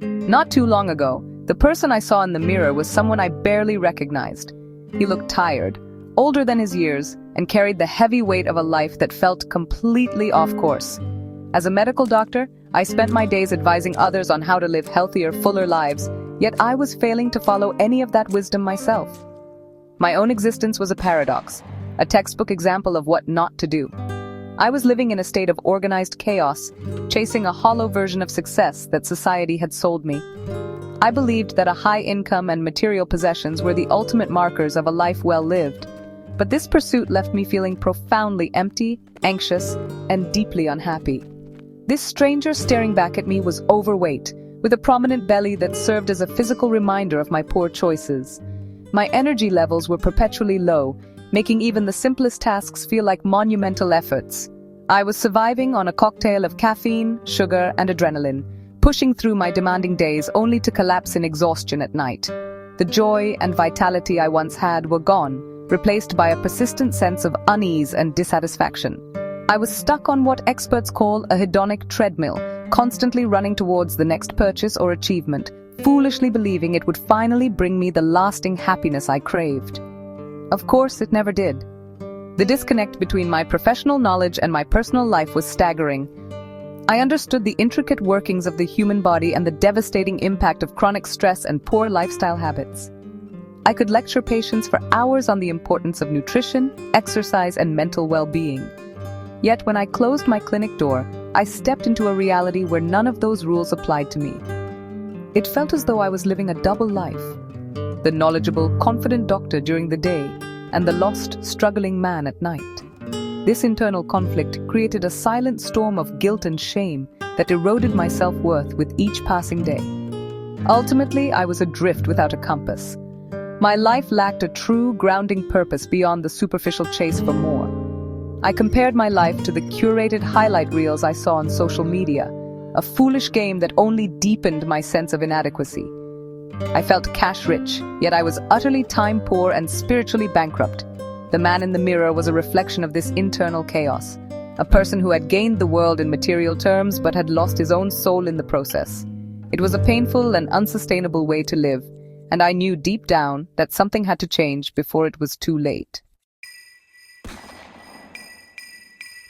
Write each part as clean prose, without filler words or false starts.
Not too long ago, the person I saw in the mirror was someone I barely recognized. He looked tired, older than his years, and carried the heavy weight of a life that felt completely off course. As a medical doctor, I spent my days advising others on how to live healthier, fuller lives, yet I was failing to follow any of that wisdom myself. My own existence was a paradox, a textbook example of what not to do. I was living in a state of organized chaos, chasing a hollow version of success that society had sold me. I believed that a high income and material possessions were the ultimate markers of a life well lived. But this pursuit left me feeling profoundly empty, anxious, and deeply unhappy. This stranger staring back at me was overweight, with a prominent belly that served as a physical reminder of my poor choices. My energy levels were perpetually low, making even the simplest tasks feel like monumental efforts. I was surviving on a cocktail of caffeine, sugar, and adrenaline, pushing through my demanding days only to collapse in exhaustion at night. The joy and vitality I once had were gone, replaced by a persistent sense of unease and dissatisfaction. I was stuck on what experts call a hedonic treadmill, constantly running towards the next purchase or achievement, foolishly believing it would finally bring me the lasting happiness I craved. Of course, it never did. The disconnect between my professional knowledge and my personal life was staggering. I understood the intricate workings of the human body and the devastating impact of chronic stress and poor lifestyle habits. I could lecture patients for hours on the importance of nutrition, exercise, and mental well-being. Yet when I closed my clinic door, I stepped into a reality where none of those rules applied to me. It felt as though I was living a double life. The knowledgeable, confident doctor during the day, and the lost, struggling man at night. This internal conflict created a silent storm of guilt and shame that eroded my self-worth with each passing day. Ultimately, I was adrift without a compass. My life lacked a true, grounding purpose beyond the superficial chase for more. I compared my life to the curated highlight reels I saw on social media, a foolish game that only deepened my sense of inadequacy. I felt cash-rich, yet I was utterly time-poor and spiritually bankrupt. The man in the mirror was a reflection of this internal chaos, a person who had gained the world in material terms but had lost his own soul in the process. It was a painful and unsustainable way to live, and I knew deep down that something had to change before it was too late.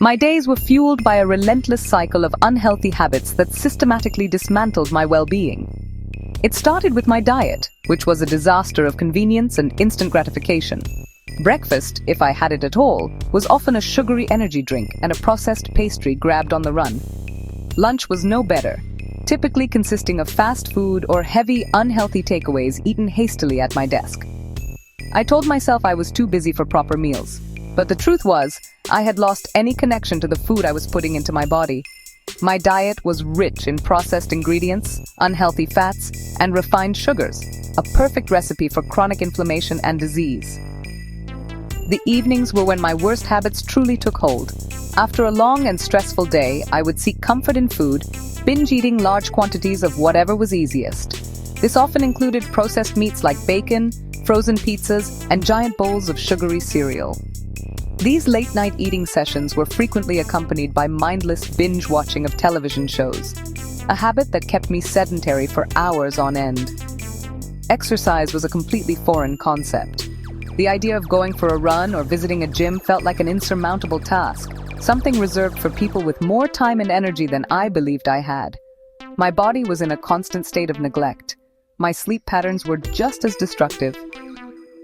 My days were fueled by a relentless cycle of unhealthy habits that systematically dismantled my well-being. It started with my diet, which was a disaster of convenience and instant gratification. Breakfast, if I had it at all, was often a sugary energy drink and a processed pastry grabbed on the run. Lunch was no better, typically consisting of fast food or heavy, unhealthy takeaways eaten hastily at my desk. I told myself I was too busy for proper meals, but the truth was, I had lost any connection to the food I was putting into my body. My diet was rich in processed ingredients, unhealthy fats, and refined sugars, a perfect recipe for chronic inflammation and disease. The evenings were when my worst habits truly took hold. After a long and stressful day, I would seek comfort in food, binge eating large quantities of whatever was easiest. This often included processed meats like bacon, frozen pizzas, and giant bowls of sugary cereal. These late-night eating sessions were frequently accompanied by mindless binge-watching of television shows, a habit that kept me sedentary for hours on end. Exercise was a completely foreign concept. The idea of going for a run or visiting a gym felt like an insurmountable task, something reserved for people with more time and energy than I believed I had. My body was in a constant state of neglect. My sleep patterns were just as destructive.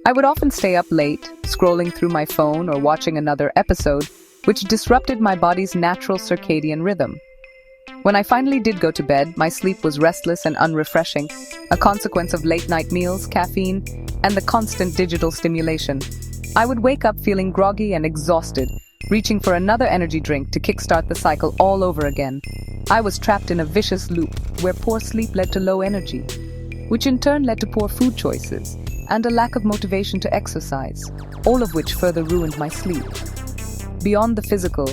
I would often stay up late, scrolling through my phone or watching another episode, which disrupted my body's natural circadian rhythm. When I finally did go to bed, my sleep was restless and unrefreshing, a consequence of late-night meals, caffeine, and the constant digital stimulation. I would wake up feeling groggy and exhausted, reaching for another energy drink to kickstart the cycle all over again. I was trapped in a vicious loop where poor sleep led to low energy, which in turn led to poor food choices and a lack of motivation to exercise, all of which further ruined my sleep. Beyond the physical,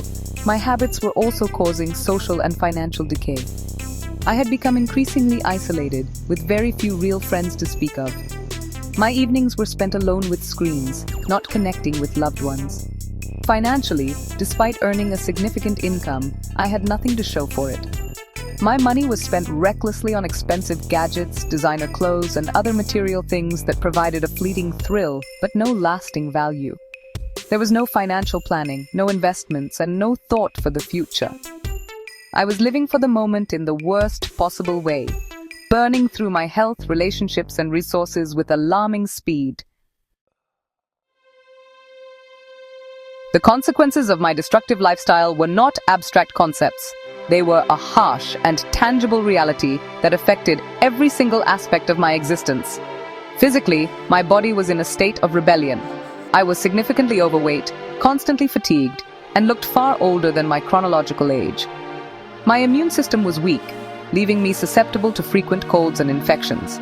my habits were also causing social and financial decay. I had become increasingly isolated, with very few real friends to speak of. My evenings were spent alone with screens, not connecting with loved ones. Financially, despite earning a significant income, I had nothing to show for it. My money was spent recklessly on expensive gadgets, designer clothes, and other material things that provided a fleeting thrill, but no lasting value. There was no financial planning, no investments, and no thought for the future. I was living for the moment in the worst possible way, burning through my health, relationships, and resources with alarming speed. The consequences of my destructive lifestyle were not abstract concepts. They were a harsh and tangible reality that affected every single aspect of my existence. Physically, my body was in a state of rebellion. I was significantly overweight, constantly fatigued, and looked far older than my chronological age. My immune system was weak, leaving me susceptible to frequent colds and infections.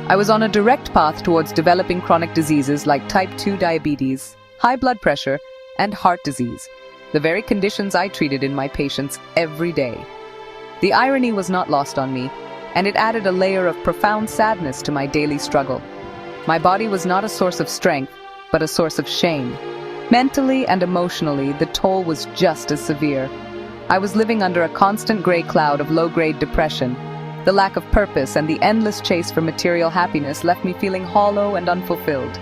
I was on a direct path towards developing chronic diseases like type 2 diabetes, high blood pressure, and heart disease, the very conditions I treated in my patients every day. The irony was not lost on me, and it added a layer of profound sadness to my daily struggle. My body was not a source of strength, but a source of shame. Mentally and emotionally, the toll was just as severe. I was living under a constant gray cloud of low-grade depression. The lack of purpose and the endless chase for material happiness left me feeling hollow and unfulfilled.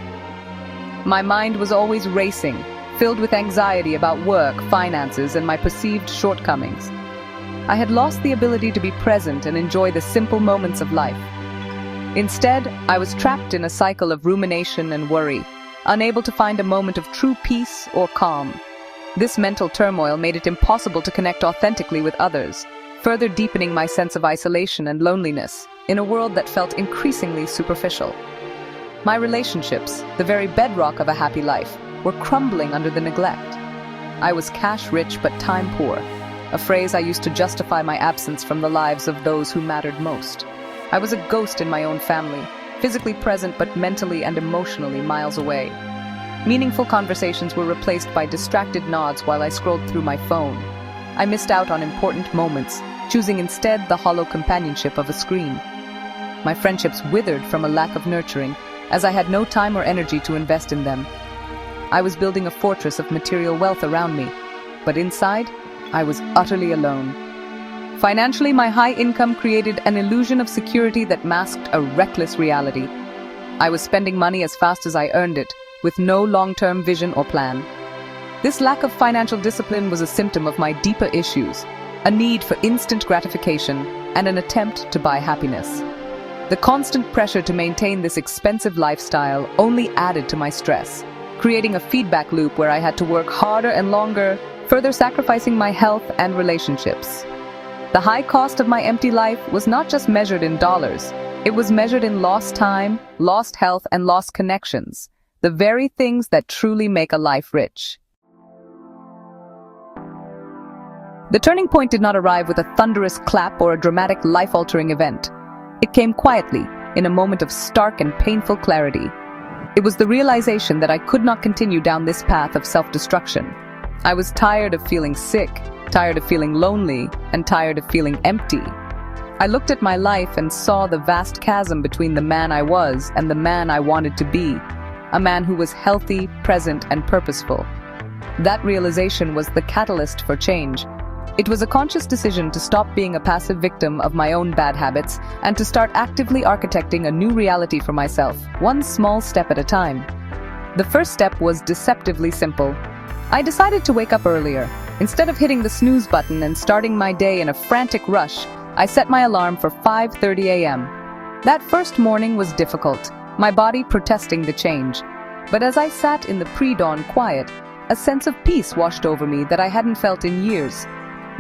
My mind was always racing, filled with anxiety about work, finances, and my perceived shortcomings. I had lost the ability to be present and enjoy the simple moments of life. Instead, I was trapped in a cycle of rumination and worry, unable to find a moment of true peace or calm. This mental turmoil made it impossible to connect authentically with others, further deepening my sense of isolation and loneliness in a world that felt increasingly superficial. My relationships, the very bedrock of a happy life, were crumbling under the neglect. I was cash-rich but time-poor, a phrase I used to justify my absence from the lives of those who mattered most. I was a ghost in my own family, physically present but mentally and emotionally miles away. Meaningful conversations were replaced by distracted nods while I scrolled through my phone. I missed out on important moments, choosing instead the hollow companionship of a screen. My friendships withered from a lack of nurturing, as I had no time or energy to invest in them. I was building a fortress of material wealth around me, but inside, I was utterly alone. Financially, my high income created an illusion of security that masked a reckless reality. I was spending money as fast as I earned it, with no long-term vision or plan. This lack of financial discipline was a symptom of my deeper issues, a need for instant gratification and an attempt to buy happiness. The constant pressure to maintain this expensive lifestyle only added to my stress, creating a feedback loop where I had to work harder and longer, further sacrificing my health and relationships. The high cost of my empty life was not just measured in dollars, it was measured in lost time, lost health, and lost connections, the very things that truly make a life rich. The turning point did not arrive with a thunderous clap or a dramatic life-altering event. It came quietly, in a moment of stark and painful clarity. It was the realization that I could not continue down this path of self-destruction. I was tired of feeling sick, tired of feeling lonely, and tired of feeling empty. I looked at my life and saw the vast chasm between the man I was and the man I wanted to be, a man who was healthy, present, and purposeful. That realization was the catalyst for change. It was a conscious decision to stop being a passive victim of my own bad habits and to start actively architecting a new reality for myself, one small step at a time. The first step was deceptively simple. I decided to wake up earlier. Instead of hitting the snooze button and starting my day in a frantic rush, I set my alarm for 5:30 a.m. That first morning was difficult, my body protesting the change. But as I sat in the pre-dawn quiet, a sense of peace washed over me that I hadn't felt in years.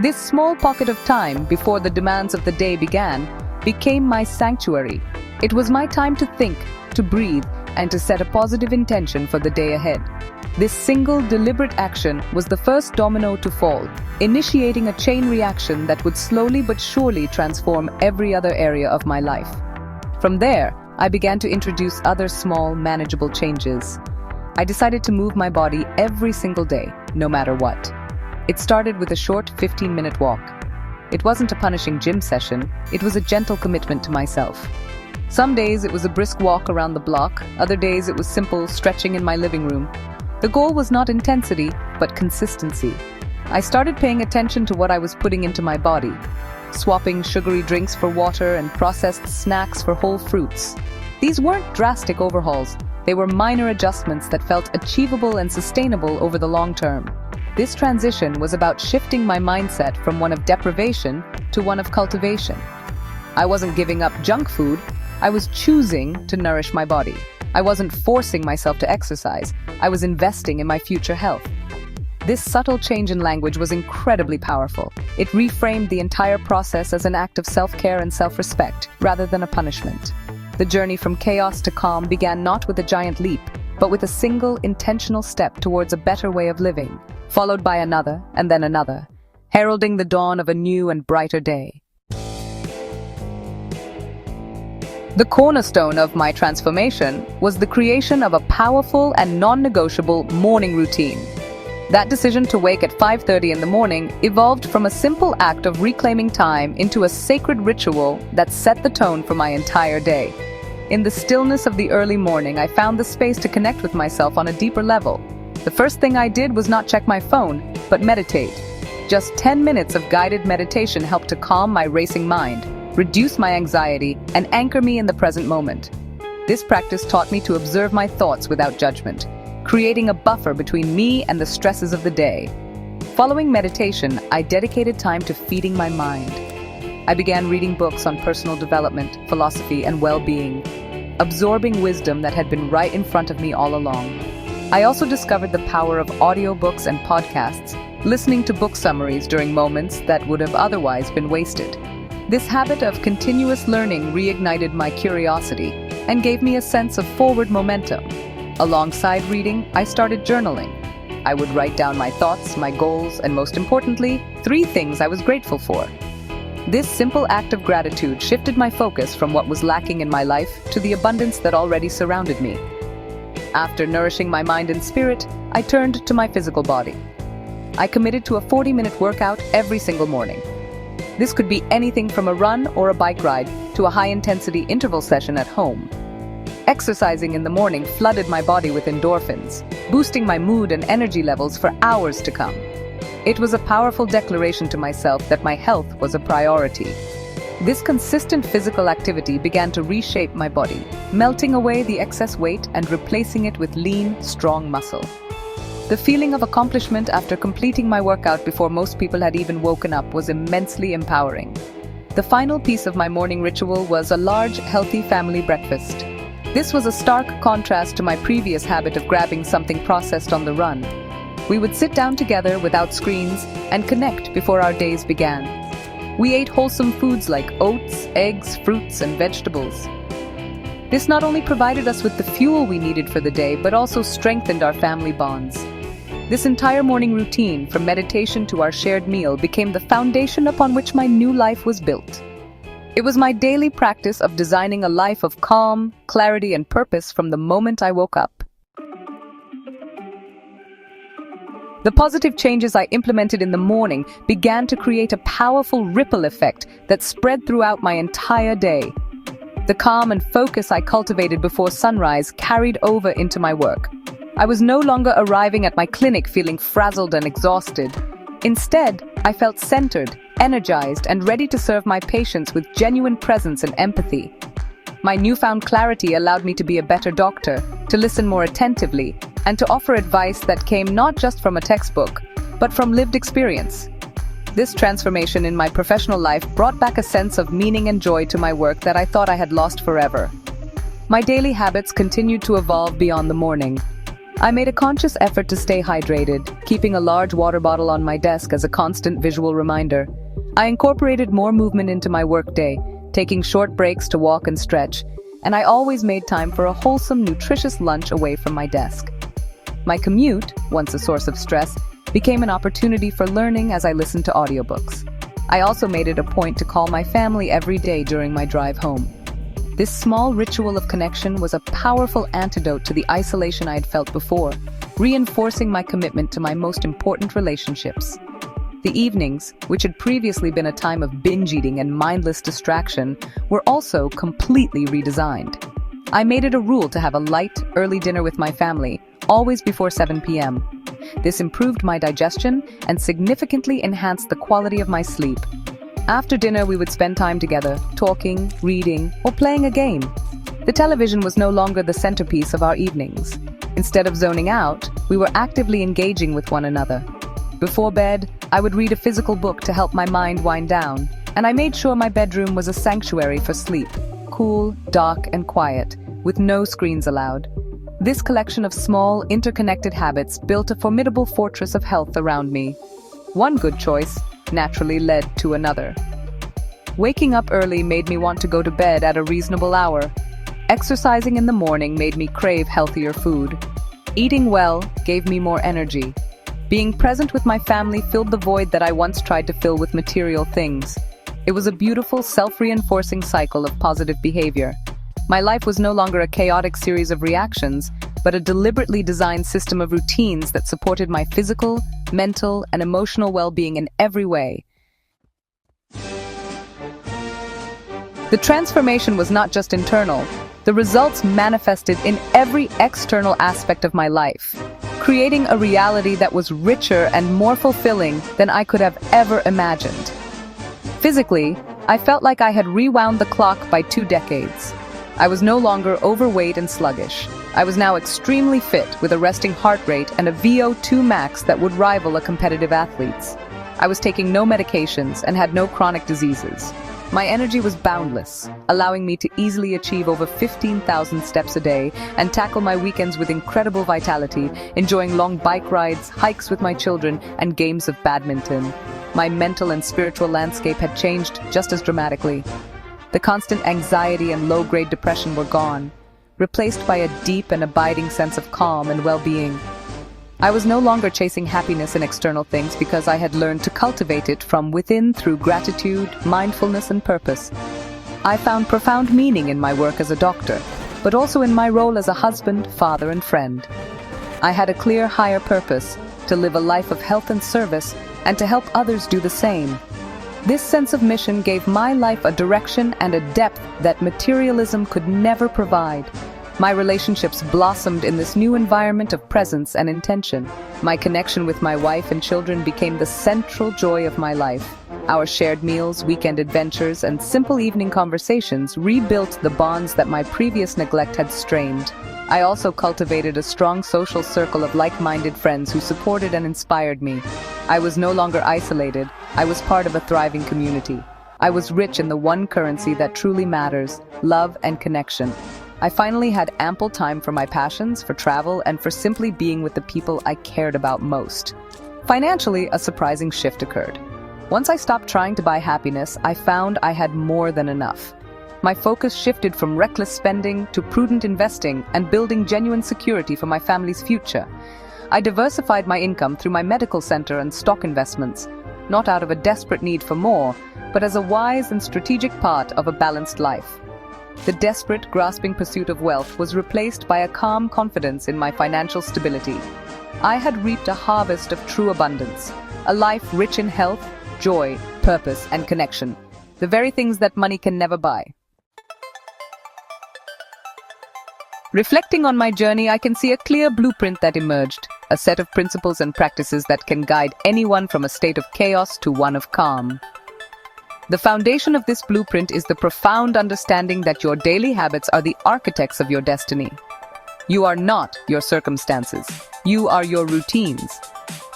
This small pocket of time before the demands of the day began became my sanctuary. It was my time to think, to breathe, and to set a positive intention for the day ahead. This single, deliberate action was the first domino to fall, initiating a chain reaction that would slowly but surely transform every other area of my life. From there, I began to introduce other small, manageable changes. I decided to move my body every single day, no matter what. It started with a short 15-minute walk. It wasn't a punishing gym session, it was a gentle commitment to myself. Some days it was a brisk walk around the block, other days it was simple stretching in my living room. The goal was not intensity, but consistency. I started paying attention to what I was putting into my body. swapping sugary drinks for water and processed snacks for whole fruits. These weren't drastic overhauls, they were minor adjustments that felt achievable and sustainable over the long term. This transition was about shifting my mindset from one of deprivation to one of cultivation. I wasn't giving up junk food, I was choosing to nourish my body. I wasn't forcing myself to exercise, I was investing in my future health. This subtle change in language was incredibly powerful. It reframed the entire process as an act of self-care and self-respect, rather than a punishment. The journey from chaos to calm began not with a giant leap, but with a single, intentional step towards a better way of living, followed by another and then another, heralding the dawn of a new and brighter day. The cornerstone of my transformation was the creation of a powerful and non-negotiable morning routine. That decision to wake at 5:30 in the morning evolved from a simple act of reclaiming time into a sacred ritual that set the tone for my entire day. In the stillness of the early morning, I found the space to connect with myself on a deeper level. The first thing I did was not check my phone, but meditate. Just 10 minutes of guided meditation helped to calm my racing mind, reduce my anxiety, and anchor me in the present moment. This practice taught me to observe my thoughts without judgment, creating a buffer between me and the stresses of the day. Following meditation, I dedicated time to feeding my mind. I began reading books on personal development, philosophy, and well-being, absorbing wisdom that had been right in front of me all along. I also discovered the power of audiobooks and podcasts, listening to book summaries during moments that would have otherwise been wasted. This habit of continuous learning reignited my curiosity and gave me a sense of forward momentum. Alongside reading, I started journaling. I would write down my thoughts, my goals, and most importantly, 3 things I was grateful for. This simple act of gratitude shifted my focus from what was lacking in my life to the abundance that already surrounded me. After nourishing my mind and spirit, I turned to my physical body. I committed to a 40-minute workout every single morning. This could be anything from a run or a bike ride to a high-intensity interval session at home. Exercising in the morning flooded my body with endorphins, boosting my mood and energy levels for hours to come. It was a powerful declaration to myself that my health was a priority. This consistent physical activity began to reshape my body, melting away the excess weight and replacing it with lean, strong muscle. The feeling of accomplishment after completing my workout before most people had even woken up was immensely empowering. The final piece of my morning ritual was a large, healthy family breakfast. This was a stark contrast to my previous habit of grabbing something processed on the run. We would sit down together without screens and connect before our days began. We ate wholesome foods like oats, eggs, fruits, and vegetables. This not only provided us with the fuel we needed for the day, but also strengthened our family bonds. This entire morning routine, from meditation to our shared meal, became the foundation upon which my new life was built. It was my daily practice of designing a life of calm, clarity, and purpose from the moment I woke up. The positive changes I implemented in the morning began to create a powerful ripple effect that spread throughout my entire day. The calm and focus I cultivated before sunrise carried over into my work. I was no longer arriving at my clinic feeling frazzled and exhausted. Instead, I felt centered, energized, and ready to serve my patients with genuine presence and empathy. My newfound clarity allowed me to be a better doctor, to listen more attentively, and to offer advice that came not just from a textbook, but from lived experience. This transformation in my professional life brought back a sense of meaning and joy to my work that I thought I had lost forever. My daily habits continued to evolve beyond the morning. I made a conscious effort to stay hydrated, keeping a large water bottle on my desk as a constant visual reminder. I incorporated more movement into my workday, taking short breaks to walk and stretch, and I always made time for a wholesome, nutritious lunch away from my desk. My commute, once a source of stress, became an opportunity for learning as I listened to audiobooks. I also made it a point to call my family every day during my drive home. This small ritual of connection was a powerful antidote to the isolation I had felt before, reinforcing my commitment to my most important relationships. The evenings, which had previously been a time of binge eating and mindless distraction, were also completely redesigned. I made it a rule to have a light, early dinner with my family, always before 7 p.m. This improved my digestion and significantly enhanced the quality of my sleep. After dinner, we would spend time together, talking, reading, or playing a game. The television was no longer the centerpiece of our evenings. Instead of zoning out, we were actively engaging with one another. Before bed, I would read a physical book to help my mind wind down, and I made sure my bedroom was a sanctuary for sleep, cool, dark, and quiet, with no screens allowed. This collection of small, interconnected habits built a formidable fortress of health around me. One good choice naturally led to another. Waking up early made me want to go to bed at a reasonable hour. Exercising in the morning made me crave healthier food. Eating well gave me more energy. Being present with my family filled the void that I once tried to fill with material things. It was a beautiful, self-reinforcing cycle of positive behavior. My life was no longer a chaotic series of reactions, but a deliberately designed system of routines that supported my physical, mental, and emotional well-being in every way. The transformation was not just internal. The results manifested in every external aspect of my life, creating a reality that was richer and more fulfilling than I could have ever imagined. Physically, I felt like I had rewound the clock by 2 decades. I was no longer overweight and sluggish. I was now extremely fit, with a resting heart rate and a VO2 max that would rival a competitive athlete's. I was taking no medications and had no chronic diseases. My energy was boundless, allowing me to easily achieve over 15,000 steps a day and tackle my weekends with incredible vitality, enjoying long bike rides, hikes with my children, and games of badminton. My mental and spiritual landscape had changed just as dramatically. The constant anxiety and low-grade depression were gone, replaced by a deep and abiding sense of calm and well-being. I was no longer chasing happiness in external things because I had learned to cultivate it from within through gratitude, mindfulness, and purpose. I found profound meaning in my work as a doctor, but also in my role as a husband, father, and friend. I had a clear higher purpose, to live a life of health and service, and to help others do the same. This sense of mission gave my life a direction and a depth that materialism could never provide. My relationships blossomed in this new environment of presence and intention. My connection with my wife and children became the central joy of my life. Our shared meals, weekend adventures, and simple evening conversations rebuilt the bonds that my previous neglect had strained. I also cultivated a strong social circle of like-minded friends who supported and inspired me. I was no longer isolated. I was part of a thriving community. I was rich in the one currency that truly matters: love and connection. I finally had ample time for my passions, for travel, and for simply being with the people I cared about most. Financially, a surprising shift occurred. Once I stopped trying to buy happiness, I found I had more than enough. My focus shifted from reckless spending to prudent investing and building genuine security for my family's future. I diversified my income through my medical center and stock investments, not out of a desperate need for more, but as a wise and strategic part of a balanced life. The desperate, grasping pursuit of wealth was replaced by a calm confidence in my financial stability. I had reaped a harvest of true abundance, a life rich in health, joy, purpose, and connection, the very things that money can never buy. Reflecting on my journey, I can see a clear blueprint that emerged, a set of principles and practices that can guide anyone from a state of chaos to one of calm. The foundation of this blueprint is the profound understanding that your daily habits are the architects of your destiny. You are not your circumstances. You are your routines.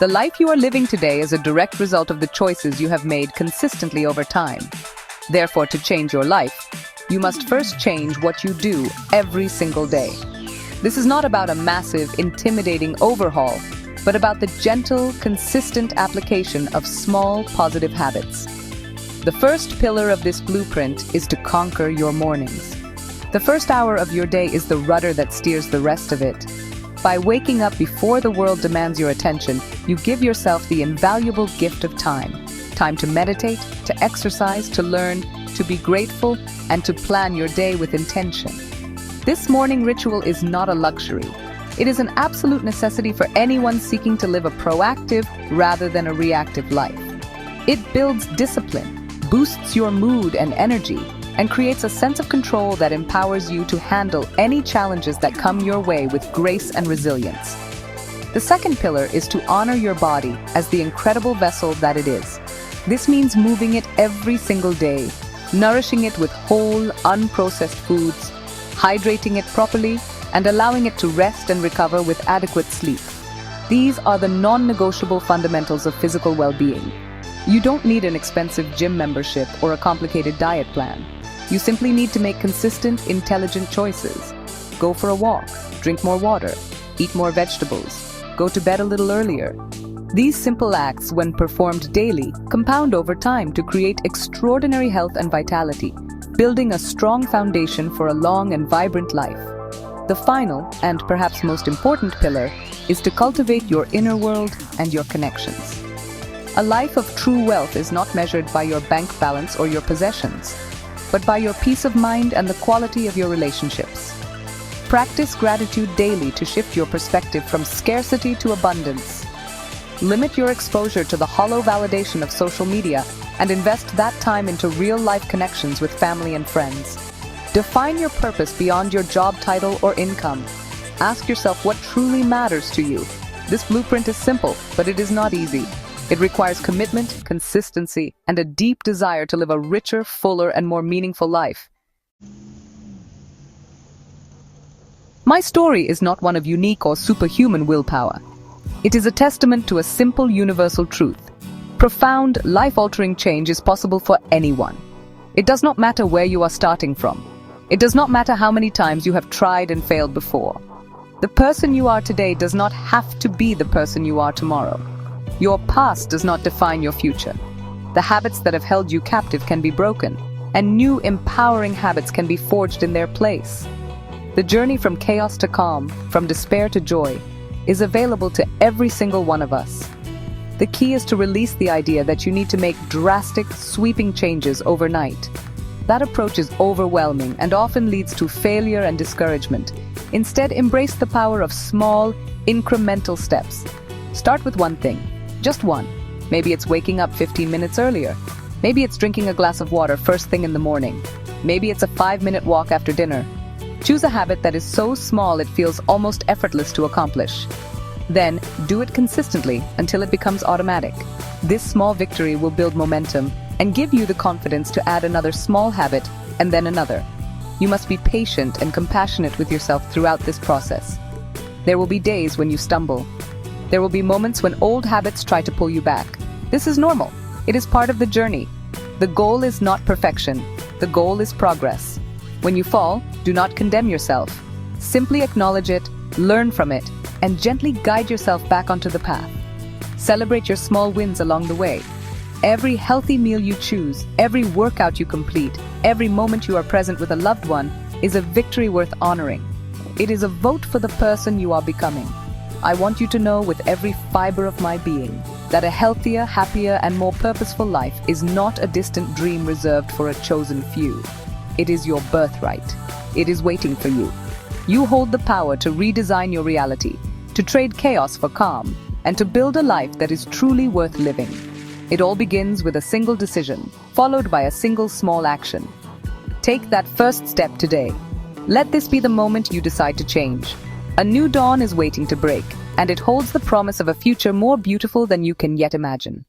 The life you are living today is a direct result of the choices you have made consistently over time. Therefore, to change your life, you must first change what you do every single day. This is not about a massive, intimidating overhaul, but about the gentle, consistent application of small, positive habits. The first pillar of this blueprint is to conquer your mornings. The first hour of your day is the rudder that steers the rest of it. By waking up before the world demands your attention, you give yourself the invaluable gift of time. Time to meditate, to exercise, to learn, to be grateful, and to plan your day with intention. This morning ritual is not a luxury. It is an absolute necessity for anyone seeking to live a proactive rather than a reactive life. It builds discipline, boosts your mood and energy, and creates a sense of control that empowers you to handle any challenges that come your way with grace and resilience. The second pillar is to honor your body as the incredible vessel that it is. This means moving it every single day, nourishing it with whole, unprocessed foods, hydrating it properly, and allowing it to rest and recover with adequate sleep. These are the non-negotiable fundamentals of physical well-being. You don't need an expensive gym membership or a complicated diet plan. You simply need to make consistent, intelligent choices. Go for a walk, drink more water, eat more vegetables, go to bed a little earlier. These simple acts, when performed daily, compound over time to create extraordinary health and vitality, building a strong foundation for a long and vibrant life. The final, and perhaps most important pillar, is to cultivate your inner world and your connections. A life of true wealth is not measured by your bank balance or your possessions, but by your peace of mind and the quality of your relationships. Practice gratitude daily to shift your perspective from scarcity to abundance. Limit your exposure to the hollow validation of social media and invest that time into real-life connections with family and friends. Define your purpose beyond your job title or income. Ask yourself what truly matters to you. This blueprint is simple, but it is not easy. It requires commitment, consistency, and a deep desire to live a richer, fuller, and more meaningful life. My story is not one of unique or superhuman willpower. It is a testament to a simple universal truth. Profound, life-altering change is possible for anyone. It does not matter where you are starting from. It does not matter how many times you have tried and failed before. The person you are today does not have to be the person you are tomorrow. Your past does not define your future. The habits that have held you captive can be broken, and new empowering habits can be forged in their place. The journey from chaos to calm, from despair to joy, is available to every single one of us. The key is to release the idea that you need to make drastic, sweeping changes overnight. That approach is overwhelming and often leads to failure and discouragement. Instead, embrace the power of small, incremental steps. Start with one thing. Just one. Maybe it's waking up 15 minutes earlier. Maybe it's drinking a glass of water first thing in the morning. Maybe it's a 5-minute walk after dinner. Choose a habit that is so small it feels almost effortless to accomplish. Then, do it consistently until it becomes automatic. This small victory will build momentum and give you the confidence to add another small habit and then another. You must be patient and compassionate with yourself throughout this process. There will be days when you stumble. There will be moments when old habits try to pull you back. This is normal. It is part of the journey. The goal is not perfection. The goal is progress. When you fall, do not condemn yourself. Simply acknowledge it, learn from it, and gently guide yourself back onto the path. Celebrate your small wins along the way. Every healthy meal you choose, every workout you complete, every moment you are present with a loved one is a victory worth honoring. It is a vote for the person you are becoming. I want you to know with every fiber of my being that a healthier, happier, and more purposeful life is not a distant dream reserved for a chosen few. It is your birthright. It is waiting for you. You hold the power to redesign your reality, to trade chaos for calm, and to build a life that is truly worth living. It all begins with a single decision, followed by a single small action. Take that first step today. Let this be the moment you decide to change. A new dawn is waiting to break, and it holds the promise of a future more beautiful than you can yet imagine.